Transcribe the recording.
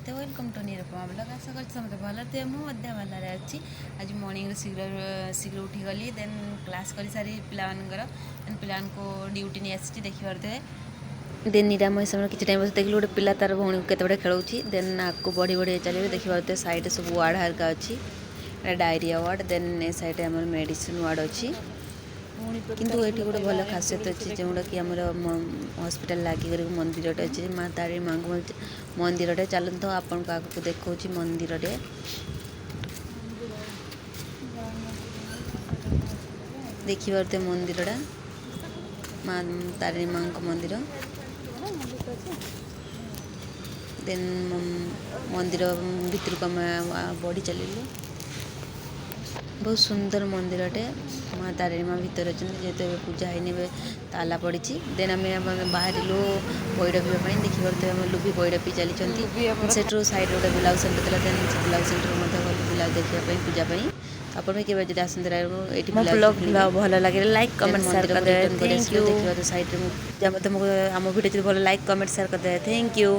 समस्ते welcome to Nirupama blog. आशा कर समस्त भल थे मुझे भलरे अच्छी। आज मॉर्निंग शीघ्र उठीगली देन क्लास कर सारी पिलानकर देन पिला ड्यूटी नहीं आसी देखिए देन निरामय समय किसी टाइम बस देखिए गोटे पिला तार भौणी केते खेलुची देन आगे बढ़ी बढ़ी चलिए देखिए साइड सब वार्ड हरका अच्छी डायरिया वार्ड देन ए साइड आम मेडिसिन वार्ड अच्छी किंतु ये गोटे भल खासियत अच्छी जोटा कि आम हस्पिटाल लगिक मंदिर अच्छे माँ तारी माँ मंदिर चलते आपन को आगे देखा मंदिर देखिए मंदिरटा माँ तारिणी माँ मंदिर देन मंदिर भितर को बढ़ी चलिए बहुत सुंदर मंदिरटे माँ तारिणी माँ भीतर अच्छे जेहेतु पूजा है ताला पड़ी देन आम बाहर पैड़ पीवाई देखिए आम लुभी पैड़ पी चली सेठू सैड गोटे ब्लाउज सेंटर था देन ब्लाउज सेंटर ब्लाउज देखापी पूजापी आप जब आसते भल लगे लाइक कमेंट शेयर कर देखिए सैड आम भिडियो भल लाइक कमेंट शेयर कर थैंक यू।